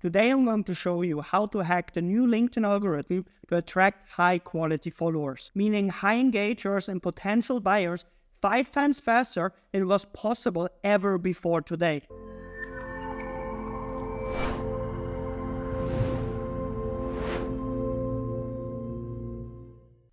Today I'm going to show you how to hack the new LinkedIn algorithm to attract high quality followers, meaning high engagers and potential buyers 5 times faster than it was possible ever before today.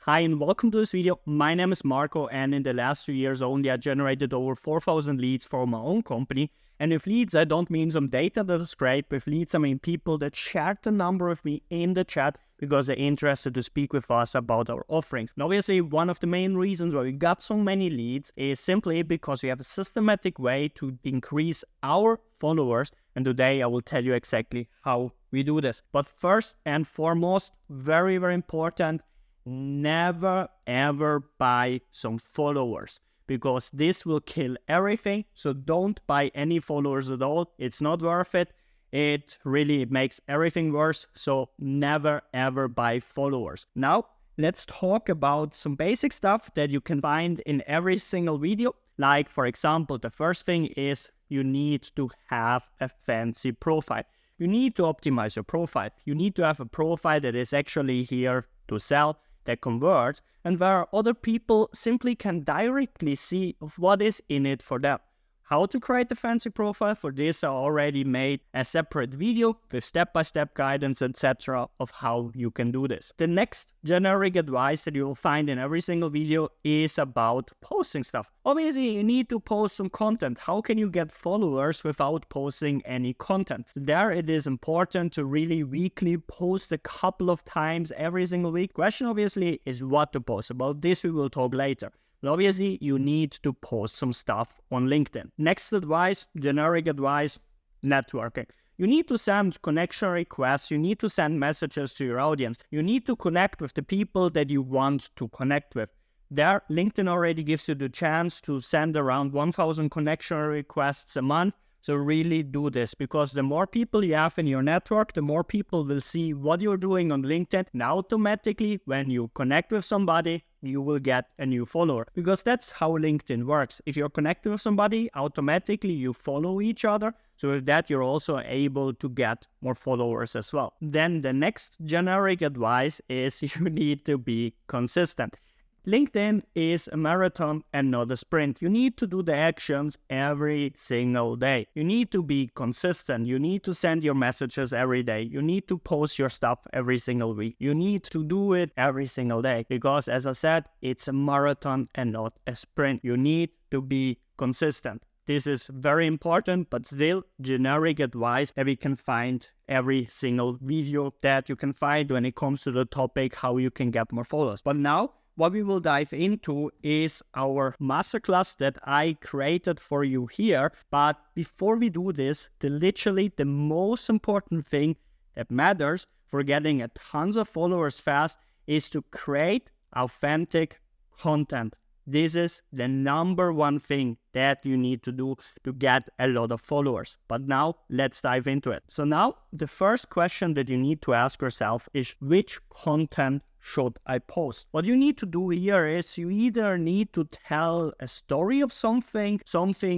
Hi and welcome to this video. My name is Marco, and in the last 2 years only I generated over 4,000 leads for my own company. And with leads I don't mean some data that is great. With leads I mean people that shared the number with me in the chat because they're interested to speak with us about our offerings. And obviously one of the main reasons why we got so many leads is simply because we have a systematic way to increase our followers, and today I will tell you exactly how we do this. But first and foremost, very important, never ever buy some followers, because this will kill everything. So don't buy any followers at all. It's not worth it. It really makes everything worse. So never ever buy followers. Now let's talk about some basic stuff that you can find in every single video. Like, for example, the first thing is you need to have a fancy profile. You need to optimize your profile. You need to have a profile that is actually here to sell, that converts, and where other people simply can directly see what is in it for them. How to create a fancy profile? For this I already made a separate video with step-by-step guidance, etc. of how you can do this. The next generic advice that you will find in every single video is about posting stuff. Obviously you need to post some content. How can you get followers without posting any content? There it is important to really weekly post a couple of times every single week. Question obviously is what to post. About this we will talk later. But obviously, you need to post some stuff on LinkedIn. Next advice, generic advice, networking. You need to send connection requests. You need to send messages to your audience. You need to connect with the people that you want to connect with. There, LinkedIn already gives you the chance to send around 1,000 connection requests a month. So really do this, because the more people you have in your network, the more people will see what you're doing on LinkedIn. And automatically, when you connect with somebody, you will get a new follower, because that's how LinkedIn works. If you're connected with somebody, automatically you follow each other. So with that, you're also able to get more followers as well. Then the next generic advice is you need to be consistent. LinkedIn is a marathon and not a sprint. You need to do the actions every single day. You need to be consistent. You need to send your messages every day. You need to post your stuff every single week. You need to do it every single day, because as I said, it's a marathon and not a sprint. You need to be consistent. This is very important, but still generic advice that we can find every single video that you can find when it comes to the topic how you can get more followers. But now, what we will dive into is our masterclass that I created for you here. But before we do this, literally the most important thing that matters for getting a tons of followers fast is to create authentic content. This is the number one thing that you need to do to get a lot of followers. But now let's dive into it. So now the first question that you need to ask yourself is, which content should I post? What you need to do here is you either need to tell a story of something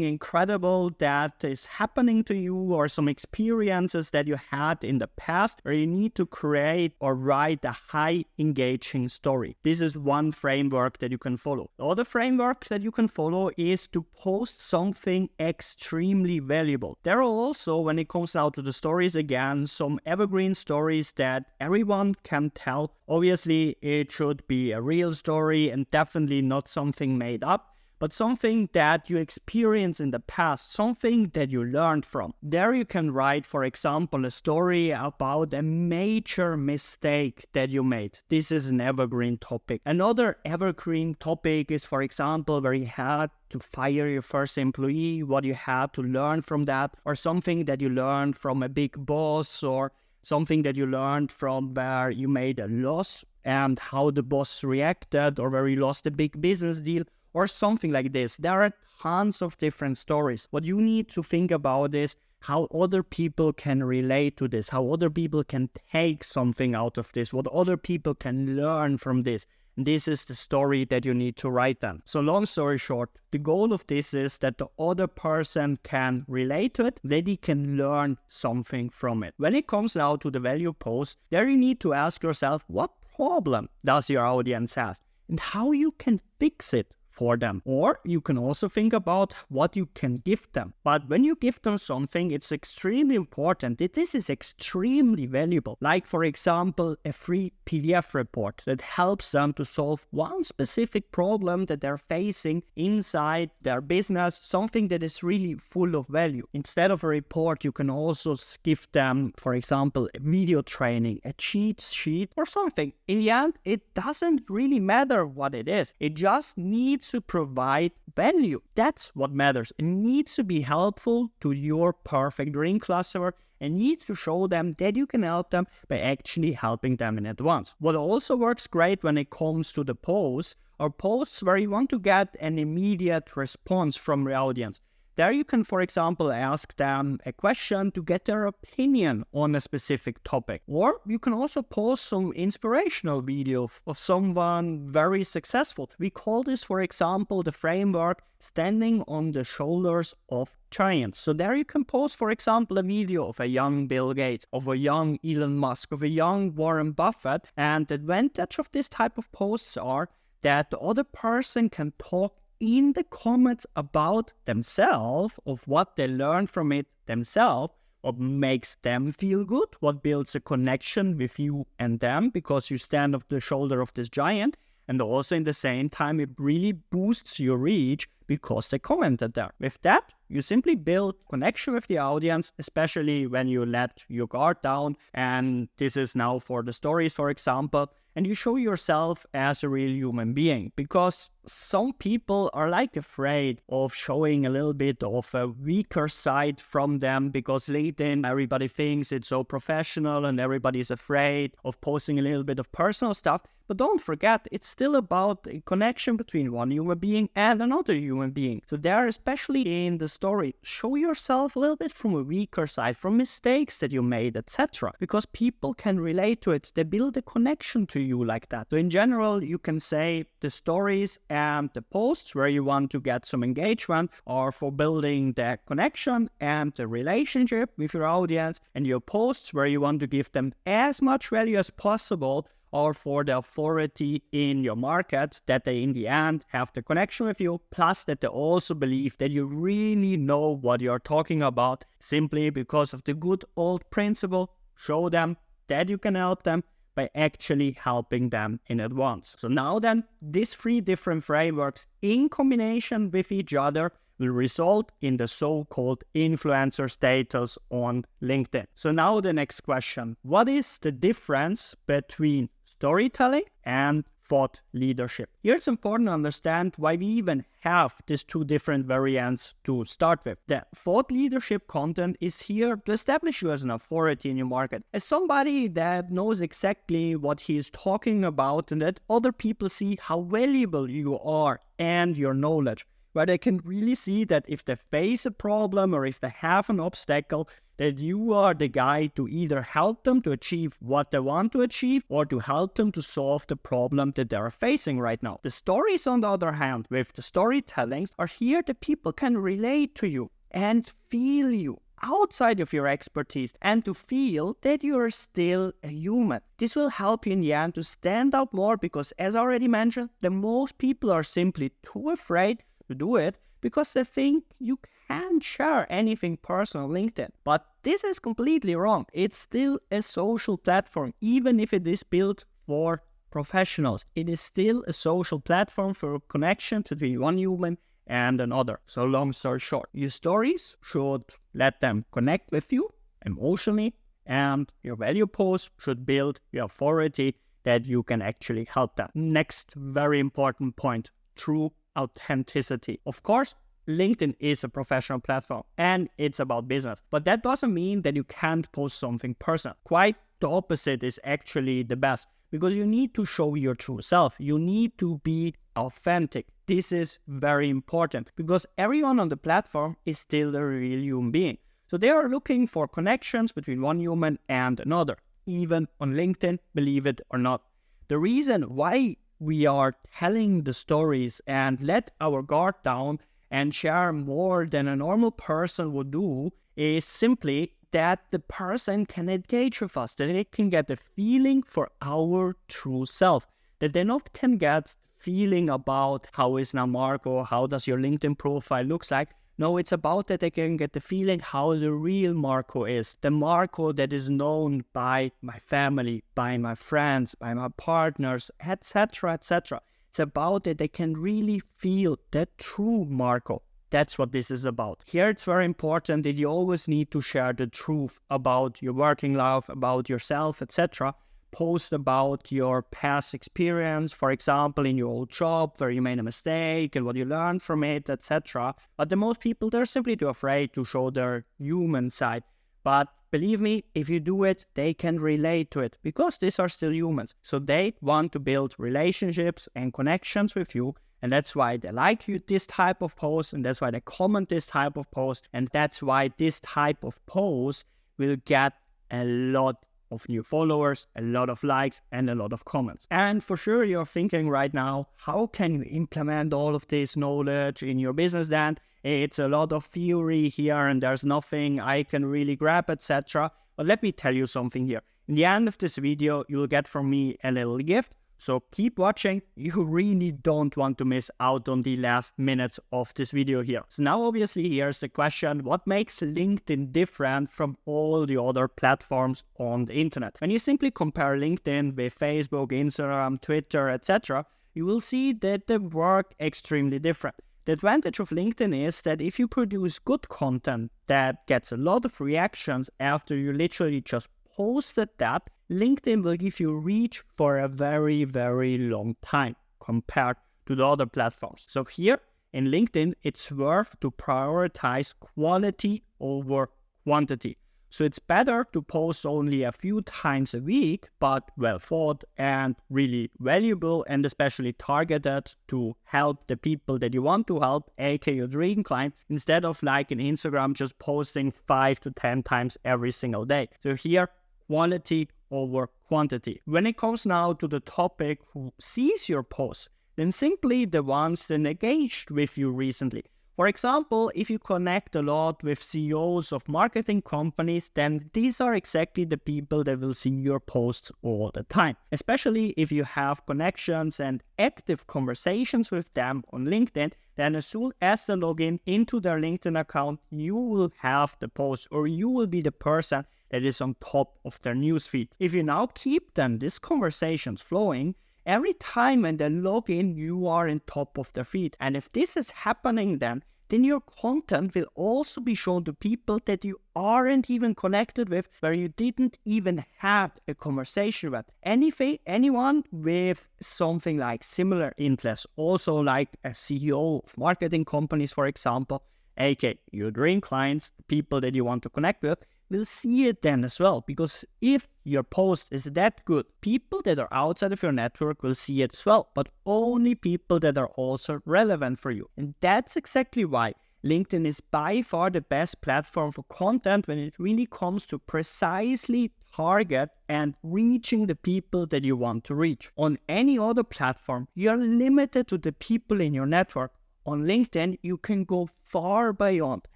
incredible that is happening to you, or some experiences that you had in the past, or you need to create or write a high engaging story. This is one framework that you can follow. The other framework that you can follow is to post something extremely valuable. There are also, when it comes out to the stories again, some evergreen stories that everyone can tell. Obviously, it should be a real story and definitely not something made up, but something that you experienced in the past, something that you learned from. There you can write, for example, a story about a major mistake that you made. This is an evergreen topic. Another evergreen topic is, for example, where you had to fire your first employee, what you had to learn from that, or something that you learned from a big boss, or something that you learned from where you made a loss and how the boss reacted, or where you lost a big business deal, or something like this. There are tons of different stories. What you need to think about is how other people can relate to this, how other people can take something out of this, what other people can learn from this. This is the story that you need to write down. So long story short, the goal of this is that the other person can relate to it, that he can learn something from it. When it comes now to the value post, there you need to ask yourself, what problem does your audience have and how you can fix it for them. Or you can also think about what you can give them. But when you give them something, it's extremely important that this is extremely valuable. Like, for example, a free PDF report that helps them to solve one specific problem that they're facing inside their business, something that is really full of value. Instead of a report, you can also give them, for example, a video training, a cheat sheet or something. In the end, it doesn't really matter what it is. It just needs to provide value. That's what matters. It needs to be helpful to your perfect dream customer and needs to show them that you can help them by actually helping them in advance. What also works great when it comes to the posts are posts where you want to get an immediate response from the audience. There you can, for example, ask them a question to get their opinion on a specific topic. Or you can also post some inspirational video of someone very successful. We call this, for example, the framework standing on the shoulders of giants. So there you can post, for example, a video of a young Bill Gates, of a young Elon Musk, of a young Warren Buffett. And the advantage of this type of posts are that the other person can talk in the comments about themselves, of what they learned from it themselves, what makes them feel good, what builds a connection with you and them because you stand off the shoulder of this giant. And also in the same time, it really boosts your reach because they commented there. With that, you simply build connection with the audience, especially when you let your guard down. And this is now for the stories, for example. And you show yourself as a real human being, because some people are like afraid of showing a little bit of a weaker side from them, because LinkedIn, everybody thinks it's so professional and everybody's afraid of posting a little bit of personal stuff. But don't forget, it's still about a connection between one human being and another human being. So there, especially in the story, show yourself a little bit from a weaker side, from mistakes that you made, etc. Because people can relate to it. They build a connection to you like that. So in general, you can say the stories and the posts where you want to get some engagement are for building the connection and the relationship with your audience, and your posts where you want to give them as much value as possible or for the authority in your market, that they in the end have the connection with you, plus that they also believe that you really know what you're talking about, simply because of the good old principle, show them that you can help them by actually helping them in advance. So now then, these three different frameworks in combination with each other will result in the so-called influencer status on LinkedIn. So now the next question: what is the difference between storytelling and thought leadership? Here it's important to understand why we even have these two different variants to start with. The thought leadership content is here to establish you as an authority in your market, as somebody that knows exactly what he is talking about, and that other people see how valuable you are and your knowledge, where they can really see that if they face a problem or if they have an obstacle, that you are the guy to either help them to achieve what they want to achieve or to help them to solve the problem that they're facing right now. The stories, on the other hand, with the storytellings, are here that people can relate to you and feel you outside of your expertise and to feel that you are still a human. This will help you in the end to stand out more, because as already mentioned, the most people are simply too afraid to do it because they think you can't share anything personal on LinkedIn. But this is completely wrong. It's still a social platform, even if it is built for professionals. It is still a social platform for connection between one human and another. So long story short, your stories should let them connect with you emotionally, and your value post should build your authority that you can actually help them. Next very important point: true authenticity. Of course, LinkedIn is a professional platform and it's about business, but that doesn't mean that you can't post something personal. Quite the opposite is actually the best, because you need to show your true self. You need to be authentic. This is very important because everyone on the platform is still a real human being. So they are looking for connections between one human and another, even on LinkedIn, believe it or not. The reason why we are telling the stories and let our guard down and share more than a normal person would do is simply that the person can engage with us, that they can get a feeling for our true self, that they not can get feeling about how is now Marco, how does your LinkedIn profile looks like. No, it's about that they can get the feeling how the real Marco is. The Marco that is known by my family, by my friends, by my partners, etc., etc. It's about that they can really feel that true Marco. That's what this is about. Here it's very important that you always need to share the truth about your working life, about yourself, etc. Post about your past experience, for example, in your old job where you made a mistake and what you learned from it, etc. But the most people, they're simply too afraid to show their human side. But believe me, if you do it, they can relate to it because these are still humans. So they want to build relationships and connections with you. And that's why they like you this type of post, and that's why they comment this type of post, and that's why this type of post will get a lot of new followers, a lot of likes, and a lot of comments. And for sure, you're thinking right now, how can you implement all of this knowledge in your business then? It's a lot of theory here, and there's nothing I can really grab, etc. But let me tell you something here. In the end of this video, you'll get from me a little gift. So keep watching, you really don't want to miss out on the last minutes of this video here. So now obviously here's the question, what makes LinkedIn different from all the other platforms on the internet? When you simply compare LinkedIn with Facebook, Instagram, Twitter, etc., you will see that they work extremely different. The advantage of LinkedIn is that if you produce good content that gets a lot of reactions after you literally just posted that, LinkedIn will give you reach for a very, very long time compared to the other platforms. So here in LinkedIn, it's worth to prioritize quality over quantity. So it's better to post only a few times a week, but well thought and really valuable and especially targeted to help the people that you want to help, aka your dream client, instead of like in Instagram just posting 5 to 10 times every single day. So here, quality over quantity. When it comes now to the topic who sees your posts, then simply the ones that engaged with you recently. For example, if you connect a lot with CEOs of marketing companies, then these are exactly the people that will see your posts all the time. Especially if you have connections and active conversations with them on LinkedIn, then as soon as they log in into their LinkedIn account, you will have the post or you will be the person that is on top of their newsfeed. If you now keep then these conversations flowing, every time when they log in, you are in top of their feed. And if this is happening then your content will also be shown to people that you aren't even connected with, where you didn't even have a conversation with. Anyone with something like similar interests, also like a CEO of marketing companies, for example, aka your dream clients, people that you want to connect with, will see it then as well. Because if your post is that good, people that are outside of your network will see it as well, but only people that are also relevant for you. And that's exactly why LinkedIn is by far the best platform for content when it really comes to precisely target and reaching the people that you want to reach. On any other platform, you're limited to the people in your network. On LinkedIn, you can go far beyond,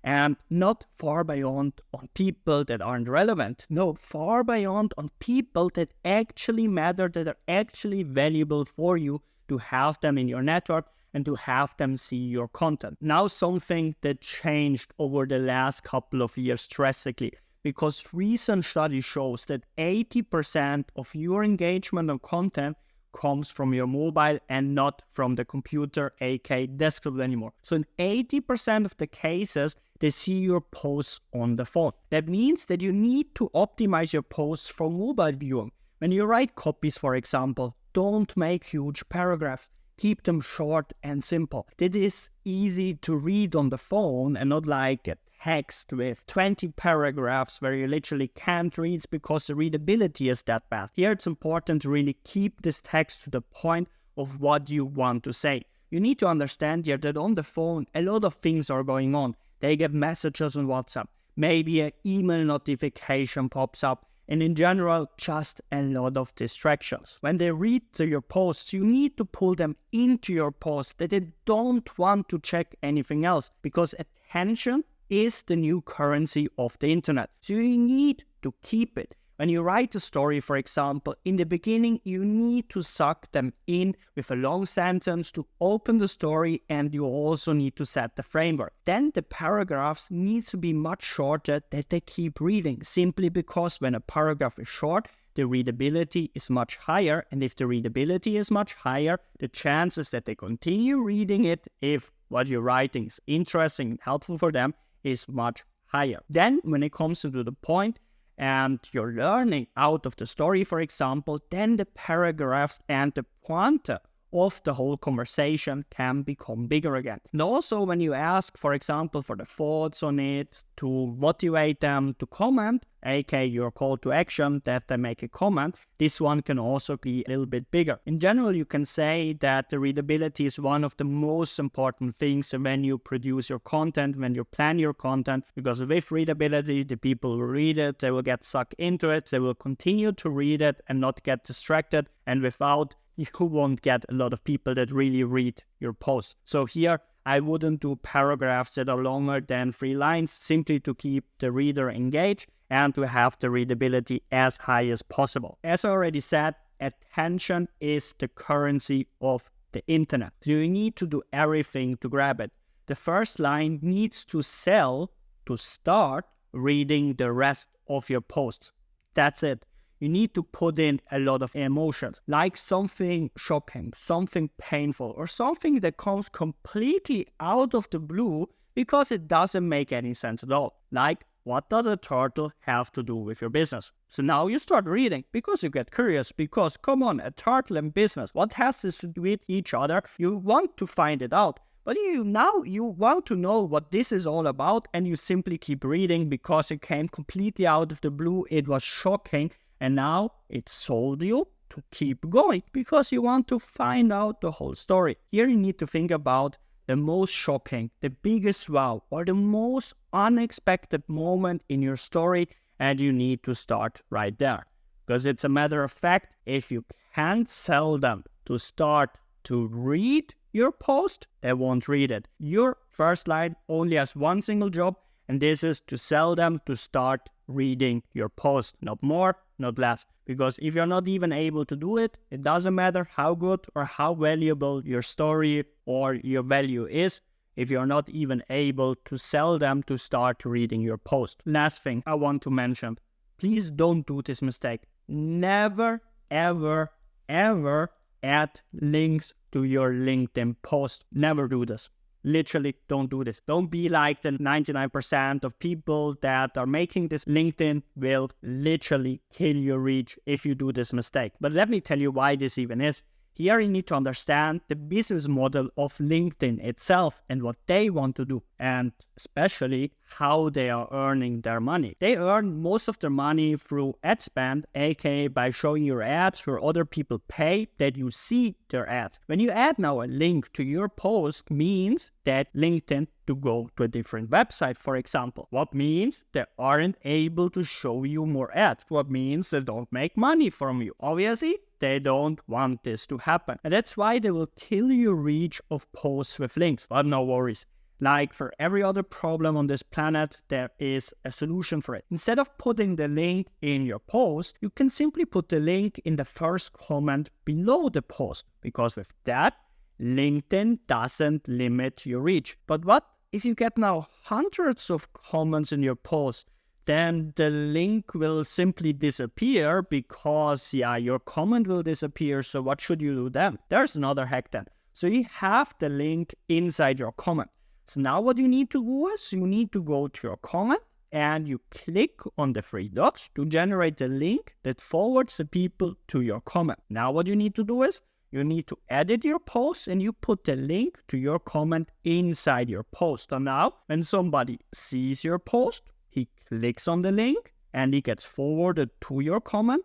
and not far beyond on people that aren't relevant. No, far beyond on people that actually matter, that are actually valuable for you to have them in your network and to have them see your content. Now, something that changed over the last couple of years drastically, because recent study shows that 80% of your engagement on content comes from your mobile and not from the computer, aka desktop anymore. So in 80% of the cases, they see your posts on the phone. That means that you need to optimize your posts for mobile viewing. When you write copies, for example, don't make huge paragraphs. Keep them short and simple. That is easy to read on the phone and not like a text with 20 paragraphs where you literally can't read because the readability is that bad. Here it's important to really keep this text to the point of what you want to say. You need to understand here that on the phone, a lot of things are going on. They get messages on WhatsApp. maybe an email notification pops up, and in general, just a lot of distractions. When they read your posts, you need to pull them into your post that they don't want to check anything else, because attention is the new currency of the internet. So you need to keep it. When you write a story, for example, in the beginning, you need to suck them in with a long sentence to open the story, and you also need to set the framework. Then the paragraphs need to be much shorter that they keep reading, simply because when a paragraph is short, the readability is much higher, and if the readability is much higher, the chances that they continue reading it, if what you're writing is interesting and helpful for them, is much higher. Then when it comes to the point, and you're learning out of the story, for example, then the paragraphs and the pointer of the whole conversation can become bigger again. And also when you ask, for example, for the thoughts on it, to motivate them to comment, aka your call to action that they make a comment, this one can also be a little bit bigger. In general, you can say that the readability is one of the most important things when you produce your content, when you plan your content, because with readability, the people will read it, they will get sucked into it, they will continue to read it and not get distracted, and without, you won't get a lot of people that really read your post. So here, I wouldn't do paragraphs that are longer than 3 lines, simply to keep the reader engaged and to have the readability as high as possible. As I already said, attention is the currency of the internet. So you need to do everything to grab it. The first line needs to sell to start reading the rest of your posts. That's it. You need to put in a lot of emotions, like something shocking, something painful, or something that comes completely out of the blue because it doesn't make any sense at all. Like, what does a turtle have to do with your business? So now you start reading because you get curious, because come on, a turtle and business, what has this to do with each other? You want to find it out. But you want to know what this is all about, and you simply keep reading because it came completely out of the blue, it was shocking, and now it sold you to keep going because you want to find out the whole story. Here you need to think about the most shocking, the biggest wow, or the most unexpected moment in your story, and you need to start right there. Because it's a matter of fact, if you can't sell them to start to read your post, they won't read it. Your first line only has one single job, and this is to sell them to start reading your post. Not more, not less. Because if you're not even able to do it, it doesn't matter how good or how valuable your story or your value is, if you're not even able to sell them to start reading your post. Last thing I want to mention, please don't do this mistake. Never, ever, ever add links to your LinkedIn post. Never do this. Literally, don't do this. Don't be like the 99% of people that are making this. LinkedIn will literally kill your reach if you do this mistake. But let me tell you why this even is. Here you need to understand the business model of LinkedIn itself and what they want to do, and especially how they are earning their money. They earn most of their money through ad spend, aka by showing your ads where other people pay that you see their ads. When you add now a link to your post, means that LinkedIn to go to a different website, for example. What means they aren't able to show you more ads. What means they don't make money from you. Obviously, they don't want this to happen. And that's why they will kill your reach of posts with links. But no worries. Like for every other problem on this planet, there is a solution for it. Instead of putting the link in your post, you can simply put the link in the first comment below the post. Because with that, LinkedIn doesn't limit your reach. But what if you get now hundreds of comments in your post? Then the link will simply disappear because, your comment will disappear. So what should you do then? There's another hack then. So you have the link inside your comment. So now what you need to do is you need to go to your comment and you click on the 3 dots to generate the link that forwards the people to your comment. Now what you need to do is you need to edit your post and you put the link to your comment inside your post. And now when somebody sees your post, he clicks on the link and he gets forwarded to your comment.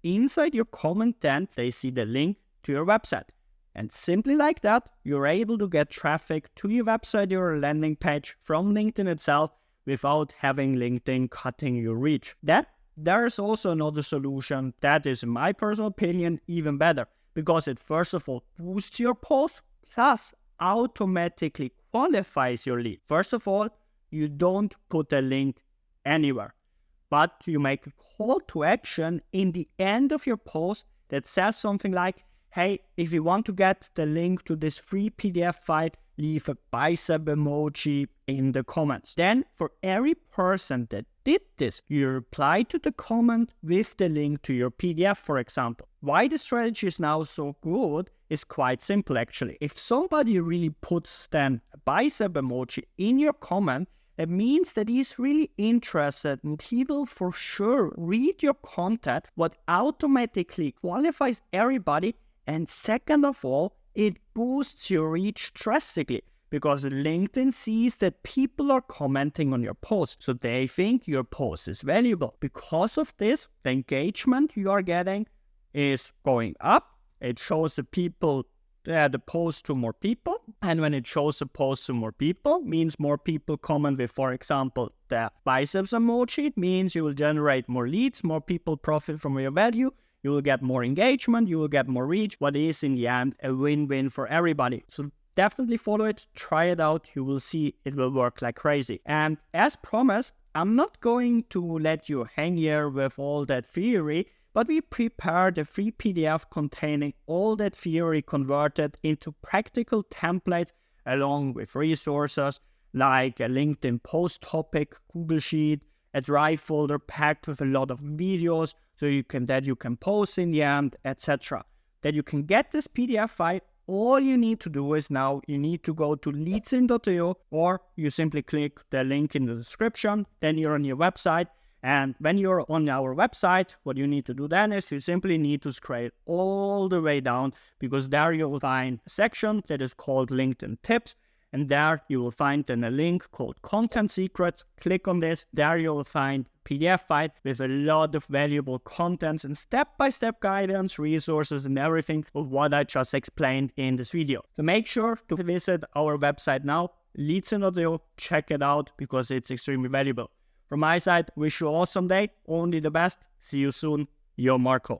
Inside your comment, then they see the link to your website. And simply like that, you're able to get traffic to your website, your landing page from LinkedIn itself without having LinkedIn cutting your reach. Then there is also another solution that is, in my personal opinion, even better, because it first of all boosts your post plus automatically qualifies your lead. First of all, you don't put a link anywhere, but you make a call to action in the end of your post that says something like, hey, if you want to get the link to this free PDF file, leave a bicep emoji in the comments. Then for every person that did this, you reply to the comment with the link to your PDF, for example. Why the strategy is now so good is quite simple actually. If somebody really puts then a bicep emoji in your comment, it means that he's really interested and he will for sure read your content, what automatically qualifies everybody. And second of all, it boosts your reach drastically because LinkedIn sees that people are commenting on your post. So they think your post is valuable. Because of this, the engagement you are getting is going up. It shows the people the post to more people. And when it shows the post to more people, means more people comment with, for example, the biceps emoji. It means you will generate more leads, more people profit from your value. You will get more engagement, you will get more reach, what is in the end a win-win for everybody. So definitely follow it, try it out, you will see it will work like crazy. And as promised, I'm not going to let you hang here with all that theory, but we prepared a free PDF containing all that theory converted into practical templates along with resources like a LinkedIn post topic, Google Sheet, a Drive folder packed with a lot of videos so you can post in the end, etc. That you can get this PDF file. All you need to do is now you need to go to leadsin.io, or you simply click the link in the description. Then you're on your website. And when you're on our website, what you need to do then is you simply need to scroll all the way down, because there you will find a section that is called LinkedIn Tips. And there you will find then a link called Content Secrets. Click on this. There you will find PDF file with a lot of valuable contents and step-by-step guidance, resources, and everything of what I just explained in this video. So make sure to visit our website now, leadsin.io. Check it out because it's extremely valuable. From my side, wish you an awesome day. Only the best. See you soon. Your Marco.